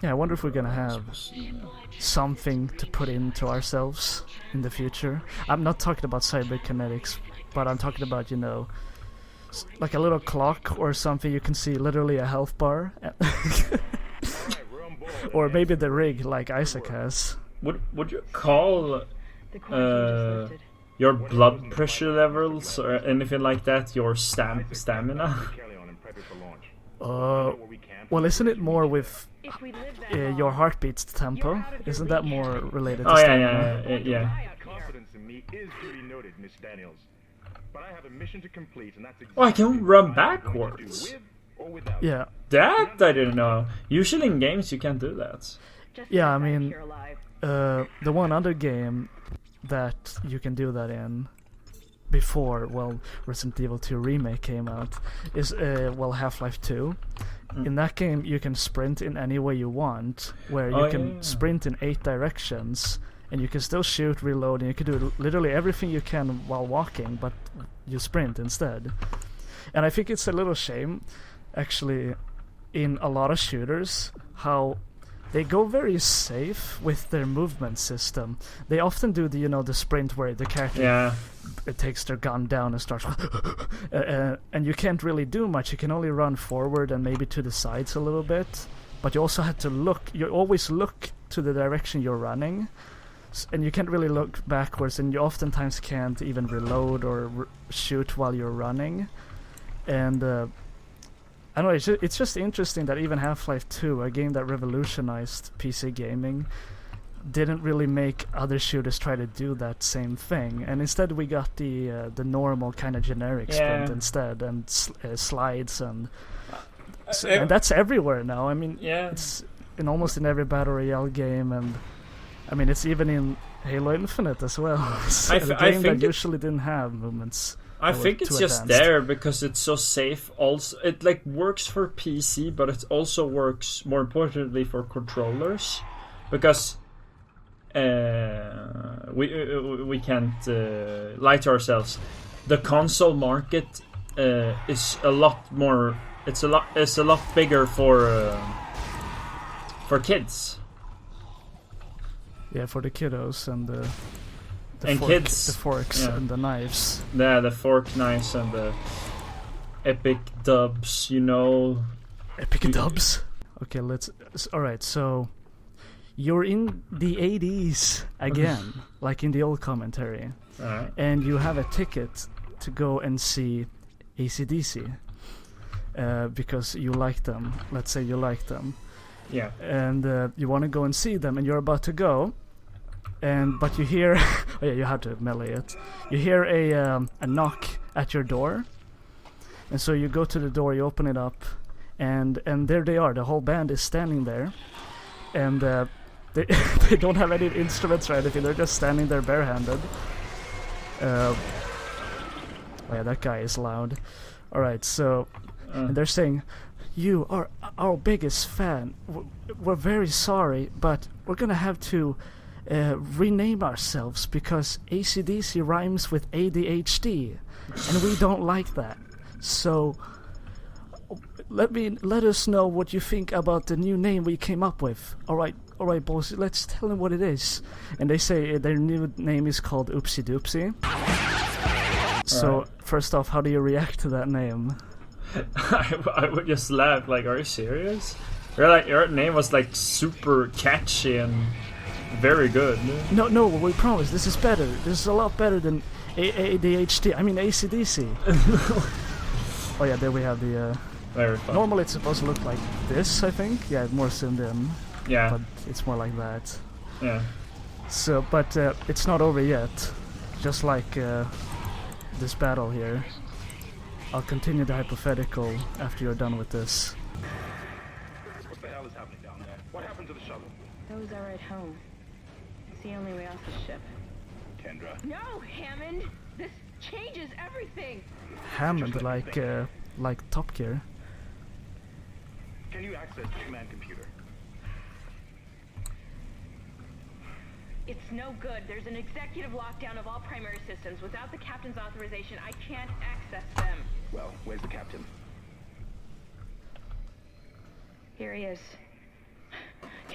Yeah, I wonder if we're gonna have something to put into ourselves in the future. I'm not talking about cyberkinetics, but I'm talking about, you know, like a little clock or something. You can see literally a health bar. Or maybe the rig like Isaac has. Would you call your blood pressure levels or anything like that your stamina? Well, isn't it more with your heartbeat's tempo? Isn't that more related to stamina? Yeah. Oh, I can run backwards. Yeah. That I didn't know. Usually in games you can't do that. Yeah, I mean, the one other game that you can do that in before, well, Resident Evil 2 Remake came out is, well, Half-Life 2. In that game you can sprint in any way you want, where you can sprint in 8 directions, and you can still shoot, reload, and you can do literally everything you can while walking, but you sprint instead. And I think it's a little shame, actually, in a lot of shooters, how they go very safe with their movement system. They often do the, you know, the sprint where the character it takes their gun down and starts and you can't really do much. You can only run forward and maybe to the sides a little bit, but you also have to look. You always look to the direction you're running, and you can't really look backwards, and you oftentimes can't even reload or shoot while you're running. And I don't know, it's just interesting that even Half-Life 2, a game that revolutionized PC gaming, didn't really make other shooters try to do that same thing, and instead we got the normal kind of generic sprint instead, and slides, and that's everywhere now. I mean, it's in almost in every battle royale game, and I mean it's even in Halo Infinite as well. A game that usually didn't have movements. I think it's just there because it's so safe. Also, it like works for PC, but it also works more importantly for controllers, because we can't lie to ourselves. The console market is a lot more. It's a lot bigger for kids. Yeah, for the kiddos and the forks and the knives. Yeah, the fork knives and the epic dubs, you know. Epic dubs? Okay, alright, so you're in the 80s again, like in the old commentary. And you have a ticket to go and see AC/DC because you like them. Let's say you like them. Yeah. And you want to go and see them, and you're about to go. But you hear, you have to melee it. You hear a knock at your door, and so you go to the door, you open it up, and there they are. The whole band is standing there, and they they don't have any instruments or anything. They're just standing there barehanded. That guy is loud. All right, so and they're saying, "You are our biggest fan. We're very sorry, but we're gonna have to rename ourselves because AC/DC rhymes with ADHD, and we don't like that. So let us know what you think about the new name we came up with. All right, boys, let's tell them what it is." And they say their new name is called Oopsie Doopsie. So first off, how do you react to that name? I would just laugh. Like, are you serious? Your name was like super catchy and very good. No, we promise. This is better. This is a lot better than ADHD. I mean AC/DC. Oh yeah, there we have the. Very fun. Normally it's supposed to look like this, I think. Yeah, more zoomed in. Yeah. But it's more like that. Yeah. So, but it's not over yet. Just like this battle here. I'll continue the hypothetical after you're done with this. What the hell is happening down there? What happened to the shuttle? Those are at home. It's the only way off the ship. Kendra. No, Hammond! This changes everything! Hammond, like Top Gear. Can you access the command computer? It's no good. There's an executive lockdown of all primary systems. Without the captain's authorization, I can't access them. Well, where's the captain? Here he is.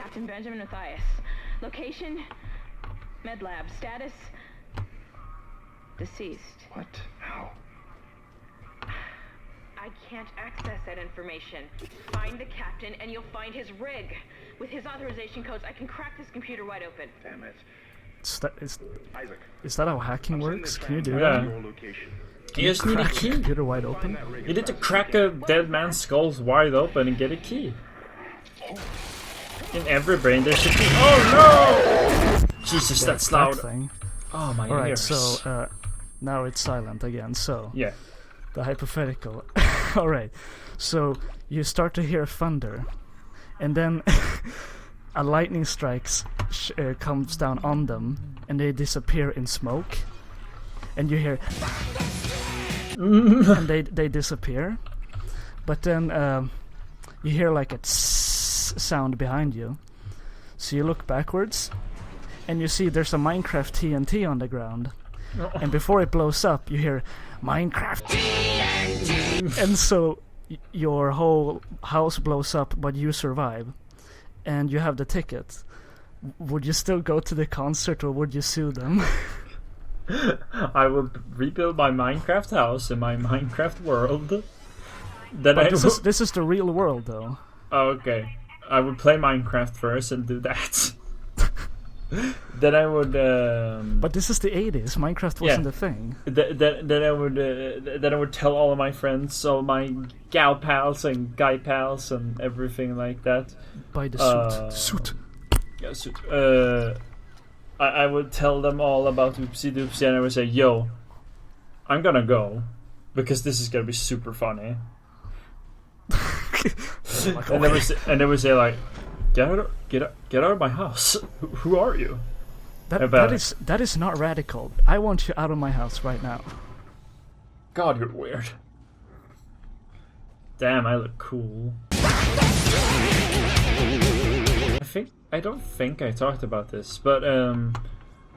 Captain Benjamin Mathias. Location, med lab. Status, deceased. What? How? I can't access that information. Find the captain and you'll find his rig. With his authorization codes, I can crack this computer wide open. Damn it. Isaac, Isaac. is that how hacking works? Can you do Yeah. that? Your location. You just need a Crack key. computer wide open? You need to crack a dead man's skull wide open and get a key. In every brain there's a key. Oh no! Jesus, that's That loud. thing. Oh my Alright, ears. so now it's silent again. So Yeah. the hypothetical. Alright, so you start to hear thunder, and then a lightning strikes comes down on them, and they disappear in smoke, and you hear and they disappear, but then you hear like a sound behind you, so you look backwards and you see there's a Minecraft TNT on the ground, and before it blows up you hear Minecraft TNT, and so your whole house blows up but you survive and you have the ticket. Would you still go to the concert or would you sue them? I will rebuild my Minecraft house in my Minecraft world. Then But this is the real world though. Oh, okay. I would play Minecraft first and do that. Then I would. But this is the 80s. Minecraft wasn't a thing. Then I would tell all of my friends, all my gal pals and guy pals and everything like that. Buy the suit. Yeah, suit. I would tell them all about Oopsie Doopsie, and I would say, "Yo, I'm gonna go because this is gonna be super funny." Like, And they would say like, get out of my house. Who are you? that is not radical. I want you out of my house right now. God, you're weird. Damn, I look cool. I don't think I talked about this, but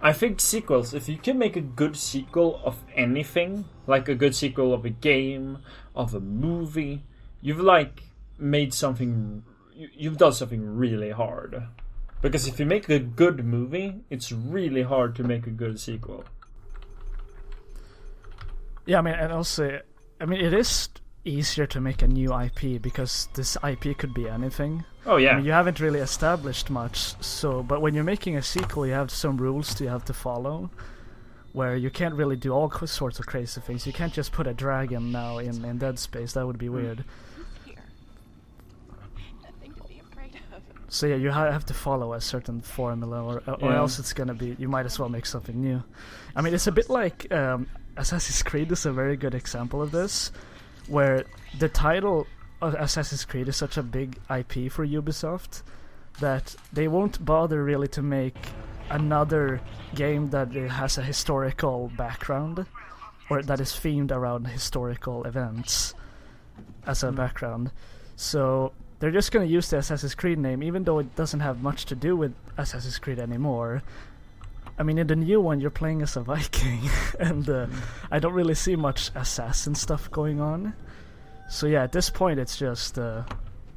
I think sequels, if you can make a good sequel of anything, like a good sequel of a game, of a movie, you've like made something, you've done something really hard. Because if you make a good movie, it's really hard to make a good sequel. Yeah, I mean, and also, I mean, it is easier to make a new IP because this IP could be anything. Oh yeah. I mean, you haven't really established much, so but when you're making a sequel, you have some rules you have to follow, where you can't really do all sorts of crazy things. You can't just put a dragon now in Dead Space. That would be weird. So yeah, you have to follow a certain formula, or else it's gonna be. You might as well make something new. I mean, it's a bit like Assassin's Creed is a very good example of this, where the title of Assassin's Creed is such a big IP for Ubisoft that they won't bother really to make another game that has a historical background or that is themed around historical events as a background. So they're just going to use the Assassin's Creed name, even though it doesn't have much to do with Assassin's Creed anymore. I mean, in the new one, you're playing as a Viking, and I don't really see much assassin stuff going on. So yeah, at this point, it's just it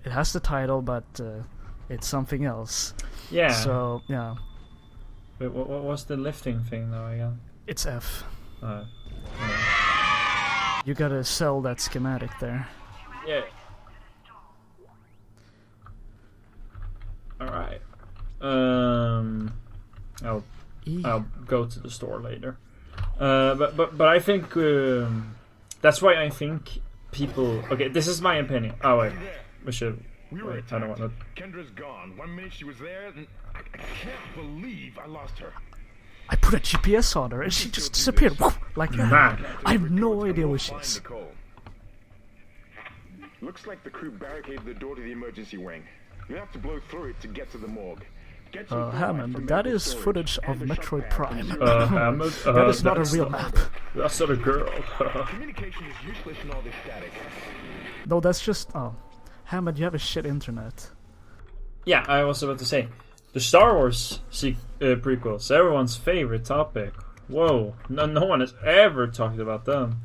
has the title, but it's something else. Yeah. So yeah. Wait, what was the lifting thing though again? It's F. Yeah. You gotta sell that schematic there. Yeah. All right. I'll go to the store later. But I think that's why I think people. Okay, this is my opinion. Oh wait, we should. Wait, I don't want to. Kendra's gone. 1 minute she was there, and I can't believe I lost her. I put a GPS on her and she just disappeared. Like that. I have no idea where she is. Looks like the crew barricaded the door to the emergency wing. You have to blow through it to get to the morgue. Hammond, that is footage of Metroid Prime. Hammond, that is not a real map. That's not a girl. Communication is useless in all this static. No, that's just... Oh. Hammond, you have a shit internet. Yeah, I was about to say. The Star Wars prequels, everyone's favorite topic. Whoa, no one has ever talked about them.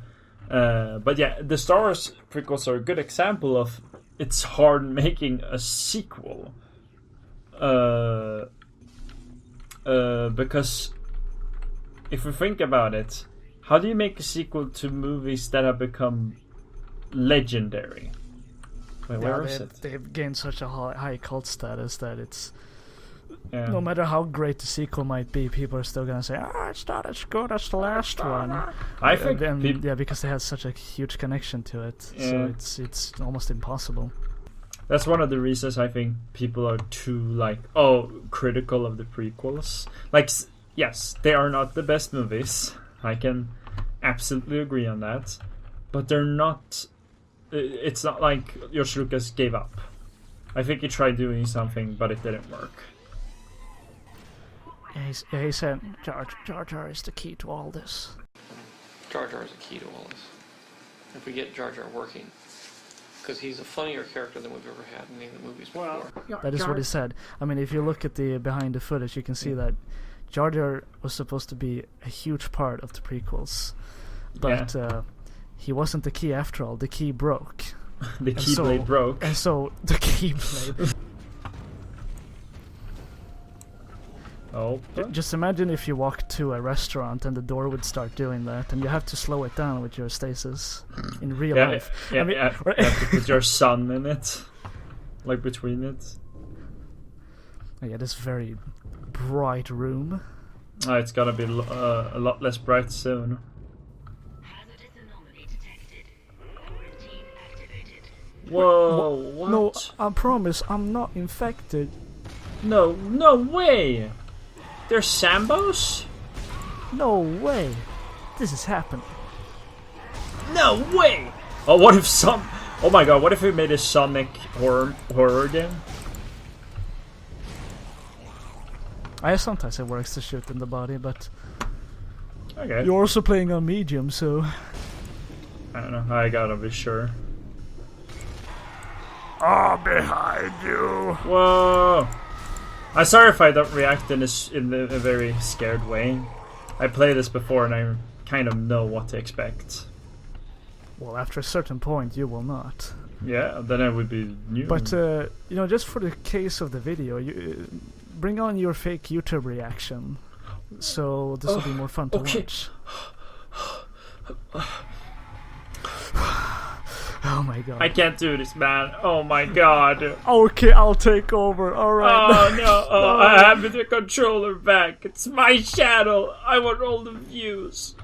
But yeah, the Star Wars prequels are a good example of it's hard making a sequel. Because if we think about it, how do you make a sequel to movies that have become legendary? Wait, where is it? They've gained such a high cult status that it's Yeah. no matter how great the sequel might be, people are still gonna say, it's not as good as the last one. I think because they have such a huge connection to it, Yeah. so it's almost impossible. that's one of the reasons I think people are too critical of the prequels. Like, yes, they are not the best movies. I can absolutely agree on that, but they're not. It's not like George Lucas gave up. I think he tried doing something, but it didn't work. Yeah, he said Jar Jar is the key to all this. Jar Jar is the key to all this. If we get Jar Jar working, because he's a funnier character than we've ever had in any of the movies before. That is what he said. I mean, if you look at the behind the footage, you can see that Jar Jar was supposed to be a huge part of the prequels, but he wasn't the key after all. The key broke. The Keyblade broke. And so the Keyblade. Oh. Just imagine if you walked to a restaurant and the door would start doing that, and you have to slow it down with your stasis in real life. Yeah, you have to put your son in it, like between it. Yeah, this very bright room. It's gonna be a lot less bright soon. Hazardous anomaly detected. Quarantine activated. Whoa! What? No, I promise I'm not infected. No way! They're Sambos? No way. This is happening. No way! Oh, what if oh my god, what if we made a Sonic horror game? Sometimes it works to shoot in the body, but Okay. you're also playing on medium, so I don't know, I gotta be sure. behind you. Whoa! I'm sorry if I don't react in a very scared way. I played this before and I kind of know what to expect. Well, after a certain point, you will not. Yeah, then I would be new. But just for the case of the video, you bring on your fake YouTube reaction, so this will be more fun to watch. Oh my god. I can't do this, man. Oh my god. Okay, I'll take over. Alright. Oh no. Oh, I have the controller back. It's my channel. I want all the views.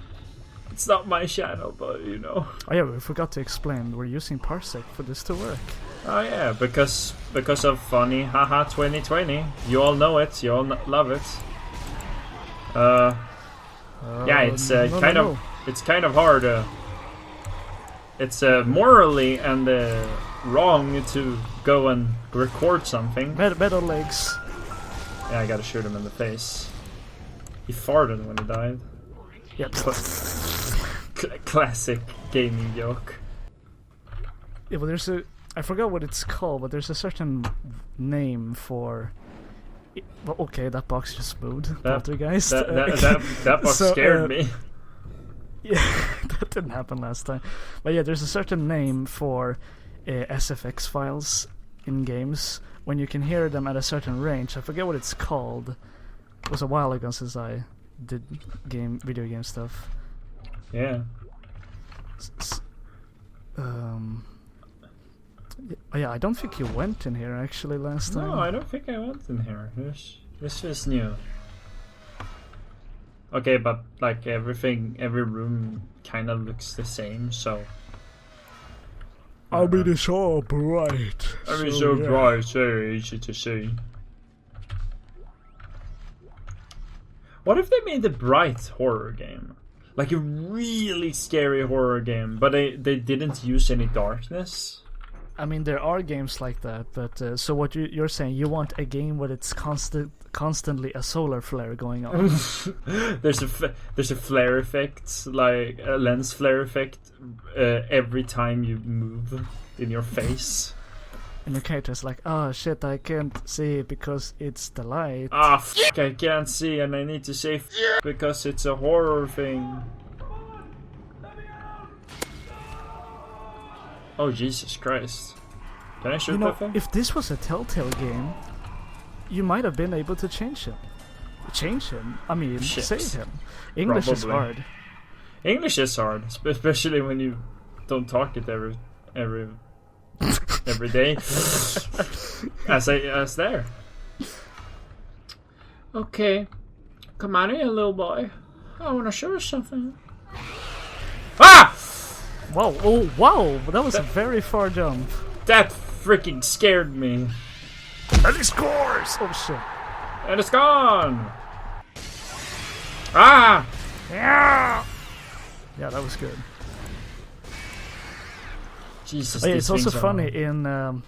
It's not my channel, but you know. Oh yeah, we forgot to explain. We're using Parsec for this to work. Oh yeah, because of funny haha 2020. You all know it. You all love it. Yeah, it's it's kind of hard. It's morally and wrong to go and record something. Better legs. Yeah, I gotta shoot him in the face. He farted when he died. Yep. Classic gaming joke. Yeah, but I forgot what it's called, but there's a certain name for. Well, okay, that box just moved. Poltergeist. That box scared me. Yeah, that didn't happen last time. But yeah, there's a certain name for SFX files in games when you can hear them at a certain range. I forget what it's called. It was a while ago since I did video game stuff. Yeah. Yeah, I don't think you went in here actually last time. No, I don't think I went in here. This is new. Okay, but like every room kind of looks the same, so. I mean, it's all bright. Bright, very easy to see. What if they made a bright horror game? Like a really scary horror game, but they didn't use any darkness? I mean, there are games like that, but so what you're saying, you want a game where it's constantly a solar flare going on. There's a flare effect, like a lens flare effect, every time you move in your face. And your character's like, oh shit, I can't see because it's the light. Ah, fuck, I can't see and I need to say because it's a horror thing. Oh, Jesus Christ. Can I shoot that thing? If this was a Telltale game, you might have been able to change him. I mean, Shit. save him. English is Probably. hard. English is hard, especially when you don't talk it every day. as there. Okay, come on here, little boy. I want to show you something. Ah! Wow! Oh, wow! That was a very far jump. That freaking scared me. And he scores! Oh shit! And it's gone. Ah! Yeah! Yeah, that was good. Jesus. Oh, yeah, these it's also things are funny long.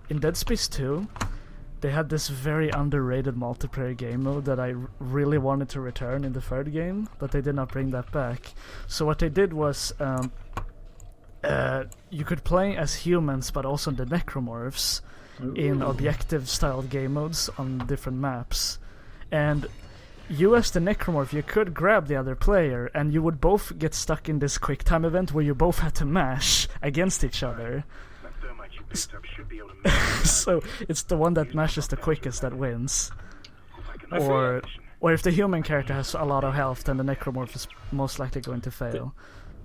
in Dead Space 2. They had this very underrated multiplayer game mode that I really wanted to return in the third game, but they did not bring that back. So what they did was you could play as humans, but also the necromorphs in objective-styled game modes on different maps. And you as the necromorph, you could grab the other player, and you would both get stuck in this quick time event where you both had to mash against each other. So it's the one that mashes the quickest that wins. Or if the human character has a lot of health, then the necromorph is most likely going to fail.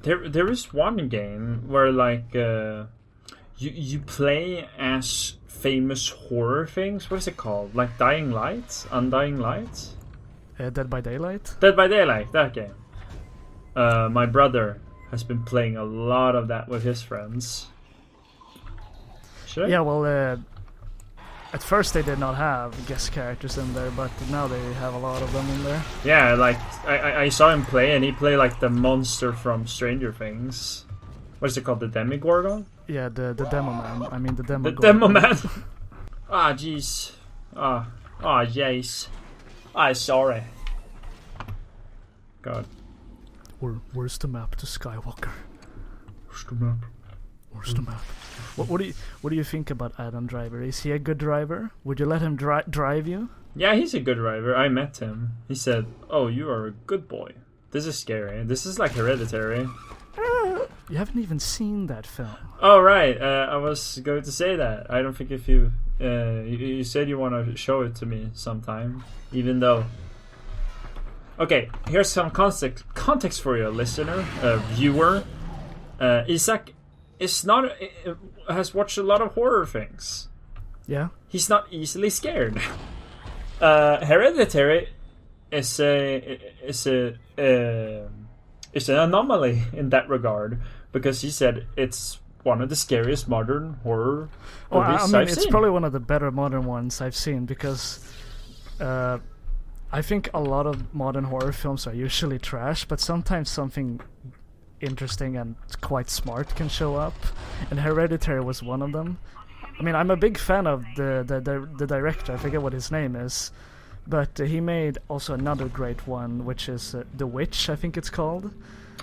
There is one game where like you play as famous horror things. What is it called? Like Dying Light? Undying Light? Dead by Daylight? Dead by Daylight, that game. My brother has been playing a lot of that with his friends. Sure. Yeah, well, at first they did not have guest characters in there, but now they have a lot of them in there. Yeah, like I saw him play, and he played like the monster from Stranger Things. What is it called? The Demogorgon? Yeah, the Demo Man. I mean the Demo. The Demo Man. Ah, jeez. Ah, jeez. Ah, sorry. God. Where's the map to Skywalker? Where's the map? Where's the map? What do you think about Adam Driver? Is he a good driver? Would you let him drive you? Yeah, he's a good driver. I met him. He said, "Oh, you are a good boy." This is scary. This is like Hereditary. You haven't even seen that film. Oh right, I was going to say that. I don't think if you said you want to show it to me sometime, even though. Okay, here's some context for you, listener, viewer. Isaac has watched a lot of horror things. Yeah. He's not easily scared. Hereditary is an anomaly in that regard, because he said it's one of the scariest modern horror movies I mean, I've it's seen. probably one of the better modern ones I've seen, because I think a lot of modern horror films are usually trash, but sometimes something interesting and quite smart can show up, and Hereditary was one of them. I mean, I'm a big fan of the director. I forget what his name is, but he made also another great one, which is The Witch, I think it's called.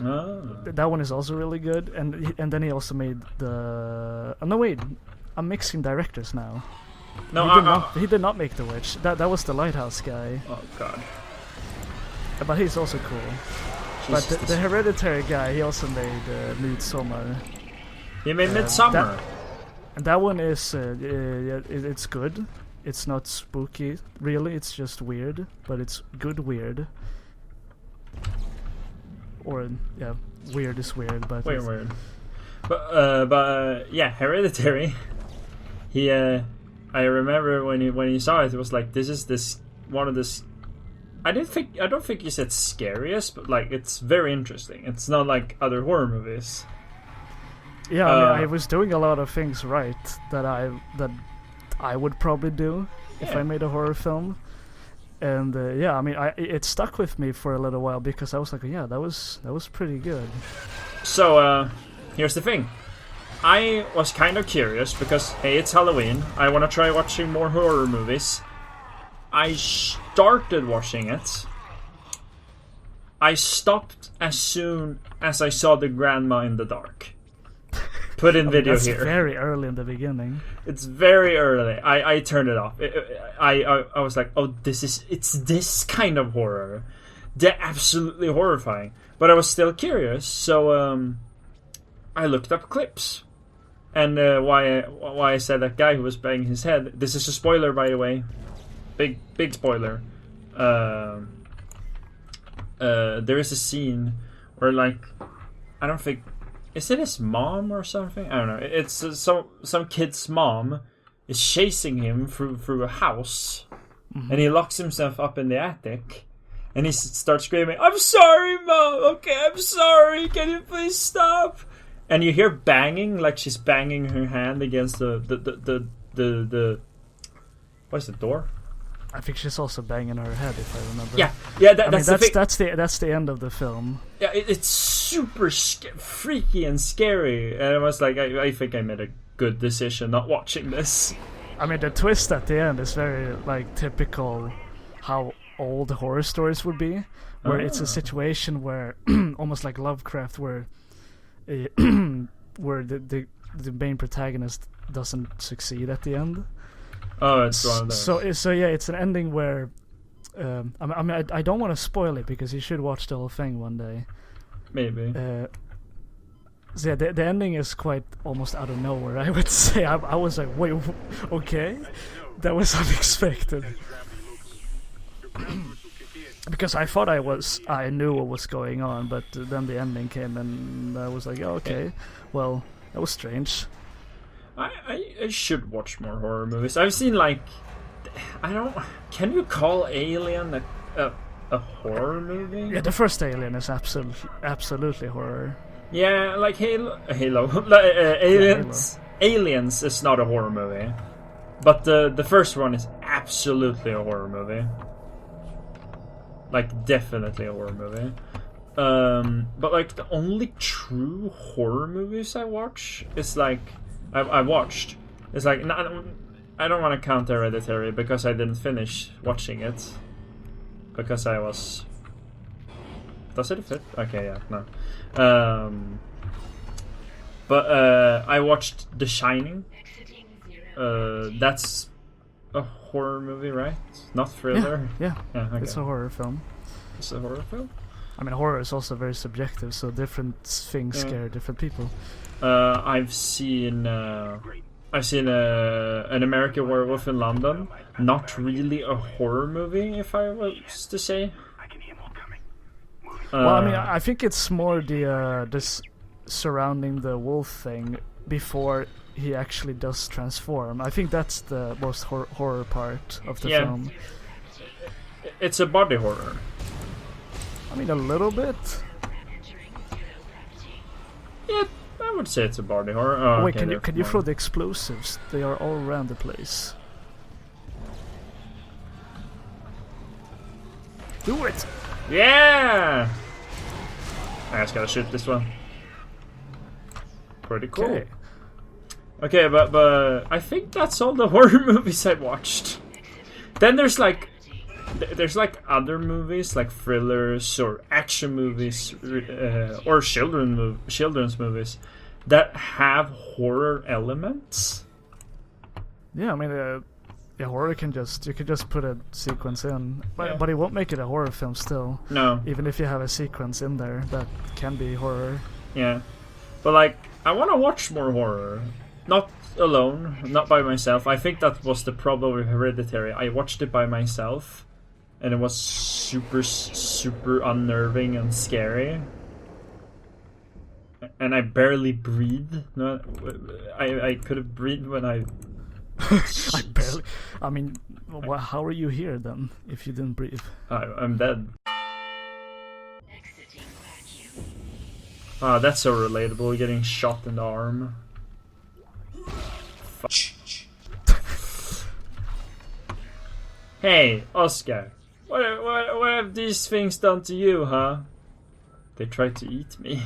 Oh. That one is also really good, and then he also made the. Oh, no, wait, I'm mixing directors now. No, He did not make The Witch. That was the Lighthouse guy. Oh god. But he's also cool. But the Hereditary guy, he also made Midsommar. He made Midsummer. And that one is it's good. It's not spooky, really. It's just weird, but it's good weird. Or yeah, weird is weird, but Weird. But yeah, Hereditary. He I remember when he saw it, it was like this one of this. I don't think you said scariest, but like it's very interesting. It's not like other horror movies. Yeah, I mean, I was doing a lot of things right that I would probably do if I made a horror film, and yeah, I mean, it stuck with me for a little while because I was like, yeah, that was pretty good. So here's the thing. I was kind of curious because hey, it's Halloween. I want to try watching more horror movies. I started watching it. I stopped as soon as I saw the grandma in the dark. Put in video that's here. Very early in the beginning. It's very early. I turned it off. I was like, oh, it's this kind of horror. They're absolutely horrifying. But I was still curious, so I looked up clips. And why I said that guy who was banging his head. This is a spoiler, by the way. big spoiler. There is a scene where, like, I don't think, is it his mom or something? I don't know. It's some kid's mom is chasing him through a house, and he locks himself up in the attic, and he starts screaming, "I'm sorry, Mom. Okay, I'm sorry. Can you please stop?" And you hear banging, like she's banging her hand against the what is the door? I think she's also banging her head, if I remember. Yeah. That's the end of the film. Yeah, it's super freaky and scary, and I was like, I think I made a good decision not watching this. I mean, the twist at the end is very, like, typical how old horror stories would be, where it's a situation where almost like Lovecraft, where where the main protagonist doesn't succeed at the end. Oh, it's one of those. So yeah, it's an ending where I don't want to spoil it because you should watch the whole thing one day. Maybe. So yeah, the ending is quite almost out of nowhere, I would say. I was like, wait, okay? That was unexpected. Because I thought I knew what was going on, but then the ending came and I was like, oh, okay, well, that was strange. I should watch more horror movies. I've seen, like, can you call Alien a horror movie? Yeah, the first Alien is absolutely horror. Yeah, like Halo. Aliens is not a horror movie, but the first one is absolutely a horror movie. Like, definitely a horror movie. But, like, the only true horror movies I watch is, like, I watched. It's like, I don't want to count Hereditary because I didn't finish watching it. Because I was... Does it fit? Okay, yeah, no. But I watched The Shining. That's a horror movie, right? Not thriller? Yeah, okay. It's a horror film. It's a horror film? I mean, horror is also very subjective, so different things scare different people. I've seen an American Werewolf in London. Not really a horror movie, if I was to say. Well, I mean, I think it's more this surrounding the wolf thing before he actually does transform. I think that's the most horror part of the film. It's a body horror. I mean, a little bit. Yeah, I would say it's a body horror. Oh, wait, okay, can you throw the explosives? They are all around the place. Do it! Yeah! I just gotta shoot this one. Pretty cool. Okay, but I think that's all the horror movies I watched. Then there's like other movies like thrillers or action movies or children's movies that have horror elements. Yeah, I mean, horror you can just put a sequence in, but it won't make it a horror film still. No. Even if you have a sequence in there that can be horror. Yeah, but like I want to watch more horror. Not alone, not by myself. I think that was the problem with Hereditary. I watched it by myself, and it was super, super unnerving and scary. And I barely breathed. No, I could have breathed when I... I barely... I mean, how are you here then, if you didn't breathe? I'm dead. That's so relatable, getting shot in the arm. Hey, Oscar, what have these things done to you, huh? They tried to eat me.